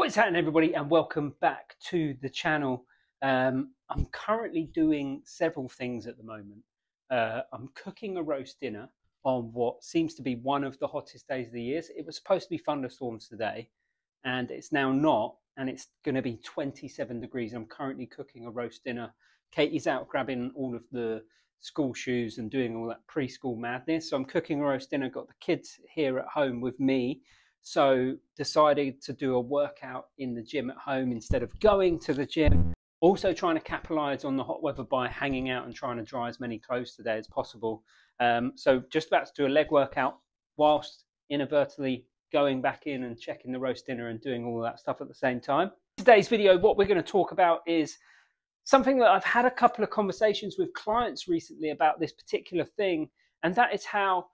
What's happening, everybody, and welcome back to the channel. I'm currently doing several things at the moment. I'm cooking a roast dinner on what seems to be one of the hottest days of the year. It was supposed to be thunderstorms today, and it's now not, and it's going to be 27 degrees. I'm currently cooking a roast dinner. Katie's out grabbing all of the school shoes and doing all that preschool madness. So I'm cooking a roast dinner, got the kids here at home with me. So decided to do a workout in the gym at home instead of going to the gym. Also trying to capitalize on the hot weather by hanging out and trying to dry as many clothes today as possible. So just about to do a leg workout whilst inadvertently going back in and checking the roast dinner and doing all that stuff at the same time. Today's video, what we're going to talk about is something that I've had a couple of conversations with clients recently about this particular thing, and that is how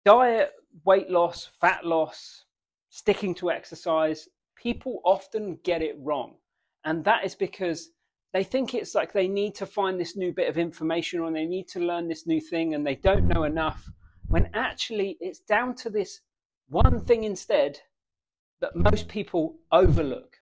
diet, weight loss, fat loss, sticking to exercise, people often get it wrong. And that is because they think it's like they need to find this new bit of information or they need to learn this new thing and they don't know enough, when actually it's down to this one thing instead that most people overlook.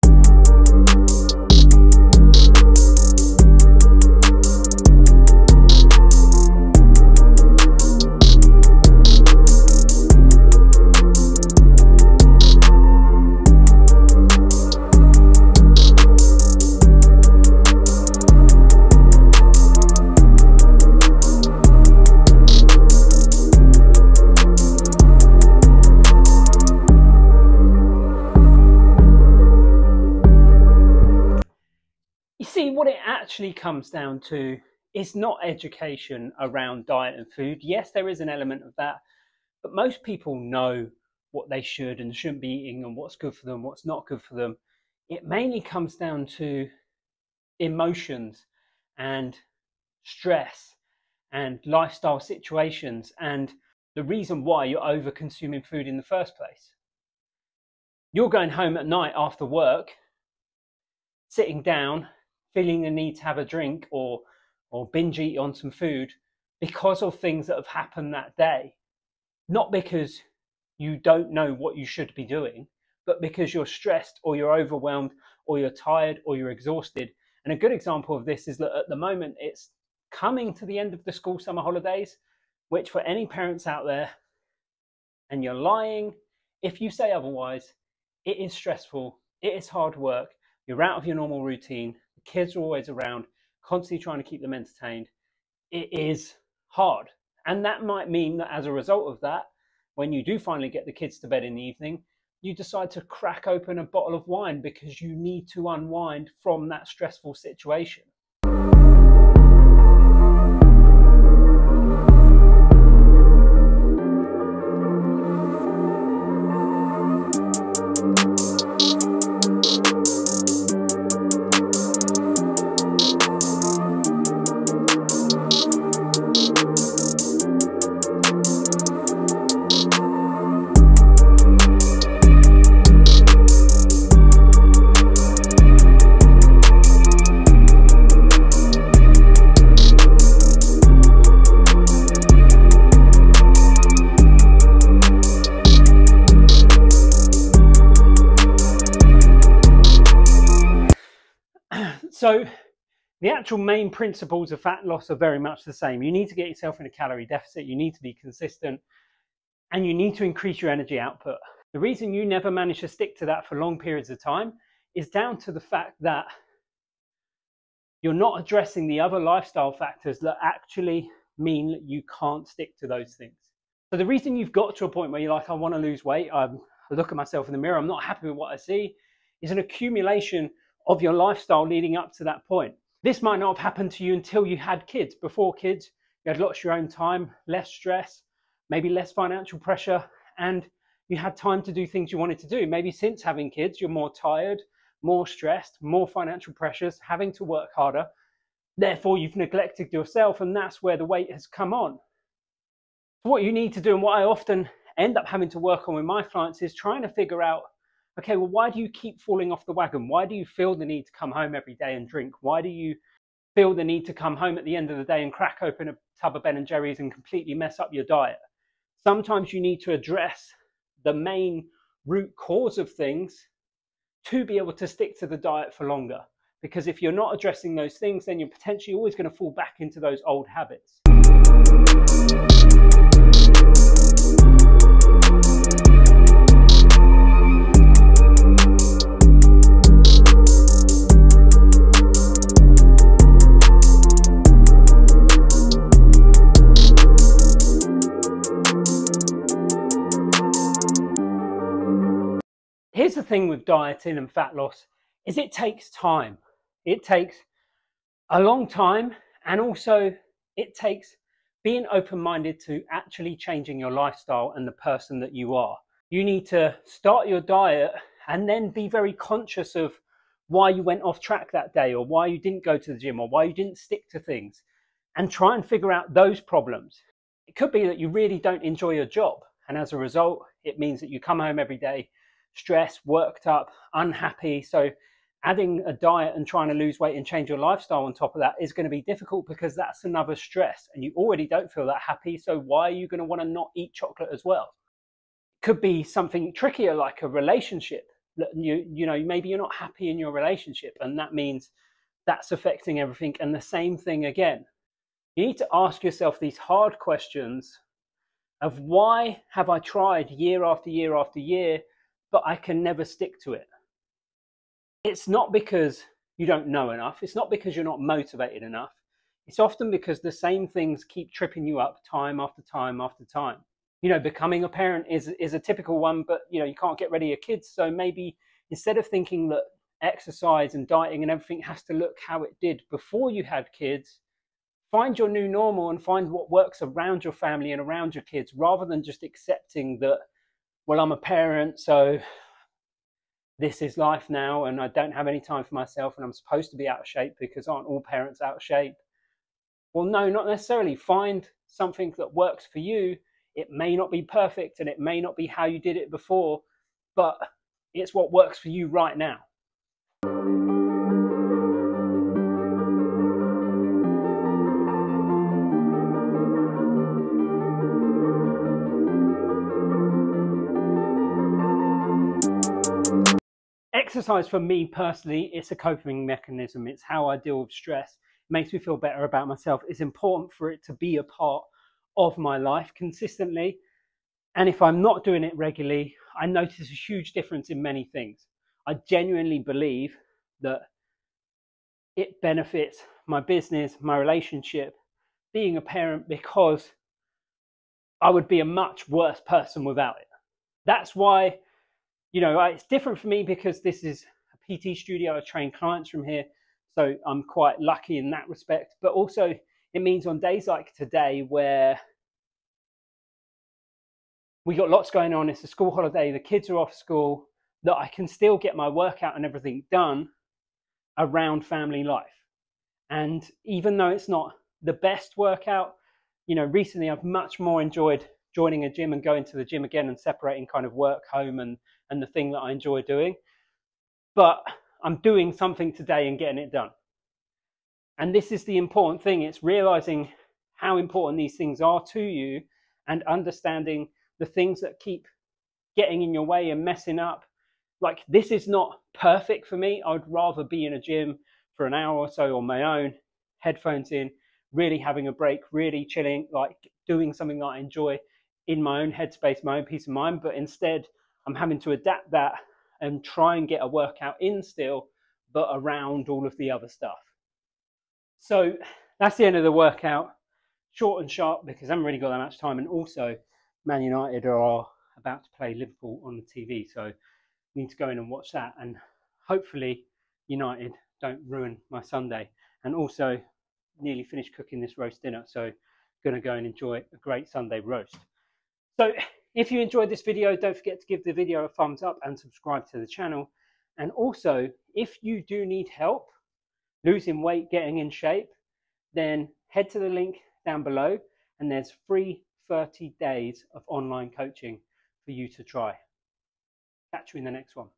See, what it actually comes down to is not education around diet and food. Yes, there is an element of that, but most people know what they should and shouldn't be eating and what's good for them, what's not good for them. It mainly comes down to emotions and stress and lifestyle situations and the reason why you're over consuming food in the first place. You're going home at night after work, sitting down, feeling the need to have a drink or binge eat on some food because of things that have happened that day. Not because you don't know what you should be doing, but because you're stressed or you're overwhelmed or you're tired or you're exhausted. And a good example of this is that at the moment it's coming to the end of the school summer holidays, which for any parents out there, and you're lying if you say otherwise, it is stressful, it is hard work, you're out of your normal routine, kids are always around, constantly trying to keep them entertained. It is hard. And that might mean that as a result of that, when you do finally get the kids to bed in the evening, you decide to crack open a bottle of wine because you need to unwind from that stressful situation. So the actual main principles of fat loss are very much the same. You need to get yourself in a calorie deficit, you need to be consistent, and you need to increase your energy output. The reason you never manage to stick to that for long periods of time is down to the fact that you're not addressing the other lifestyle factors that actually mean that you can't stick to those things. So the reason you've got to a point where you're like, I want to lose weight, I look at myself in the mirror, I'm not happy with what I see, is an accumulation of your lifestyle leading up to that point. This might not have happened to you until you had kids. Before kids, you had lots of your own time, less stress, maybe less financial pressure, and you had time to do things you wanted to do. Maybe since having kids, you're more tired, more stressed, more financial pressures, having to work harder. Therefore, you've neglected yourself, and that's where the weight has come on. What you need to do, and what I often end up having to work on with my clients, is trying to figure out, okay, well, why do you keep falling off the wagon? Why do you feel the need to come home every day and drink? Why do you feel the need to come home at the end of the day and crack open a tub of Ben & Jerry's and completely mess up your diet? Sometimes you need to address the main root cause of things to be able to stick to the diet for longer. Because if you're not addressing those things, then you're potentially always going to fall back into those old habits. Here's the thing with dieting and fat loss, is it takes time. It takes a long time, and also it takes being open-minded to actually changing your lifestyle and the person that you are. You need to start your diet and then be very conscious of why you went off track that day, or why you didn't go to the gym, or why you didn't stick to things, and try and figure out those problems. It could be that you really don't enjoy your job, and as a result, it means that you come home every day stressed, worked up, unhappy. So adding a diet and trying to lose weight and change your lifestyle on top of that is going to be difficult, because that's another stress, and you already don't feel that happy. So why are you going to want to not eat chocolate as well? It could be something trickier, like a relationship. You know, maybe you're not happy in your relationship, and that means that's affecting everything. And the same thing again. You need to ask yourself these hard questions of, why have I tried year after year after year, but I can never stick to it? It's not because you don't know enough. It's not because you're not motivated enough. It's often because the same things keep tripping you up time after time after time. You know, becoming a parent is a typical one, but you know, you can't get rid of your kids. So maybe instead of thinking that exercise and dieting and everything has to look how it did before you had kids, find your new normal and find what works around your family and around your kids, rather than just accepting that, well, I'm a parent, so this is life now, and I don't have any time for myself, and I'm supposed to be out of shape, because aren't all parents out of shape? Well, no, not necessarily. Find something that works for you. It may not be perfect, and it may not be how you did it before, but it's what works for you right now. Exercise for me personally, it's a coping mechanism. It's how I deal with stress. It makes me feel better about myself. It's important for it to be a part of my life consistently. And if I'm not doing it regularly, I notice a huge difference in many things. I genuinely believe that it benefits my business, my relationship, being a parent, because I would be a much worse person without it. That's why, you know, it's different for me, because this is a PT studio. I train clients from here, so I'm quite lucky in that respect. But also it means on days like today, where we got lots going on, it's a school holiday, the kids are off school, that I can still get my workout and everything done around family life. And even though it's not the best workout, you know, recently I've much more enjoyed joining a gym and going to the gym again, and separating kind of work, home, and the thing that I enjoy doing. But I'm doing something today and getting it done. And this is the important thing. It's realizing how important these things are to you, and understanding the things that keep getting in your way and messing up. Like, this is not perfect for me. I would rather be in a gym for an hour or so on my own, headphones in, really having a break, really chilling, like doing something that I enjoy in my own headspace, my own peace of mind. But instead, I'm having to adapt that and try and get a workout in still, but around all of the other stuff. So that's the end of the workout. Short and sharp, because I haven't really got that much time. And also, Man United are about to play Liverpool on the TV, so I need to go in and watch that. And hopefully United don't ruin my Sunday. And also nearly finished cooking this roast dinner, so going to go and enjoy a great Sunday roast. So if you enjoyed this video, don't forget to give the video a thumbs up and subscribe to the channel. And also, if you do need help losing weight, getting in shape, then head to the link down below, and there's free 30 days of online coaching for you to try. Catch you in the next one.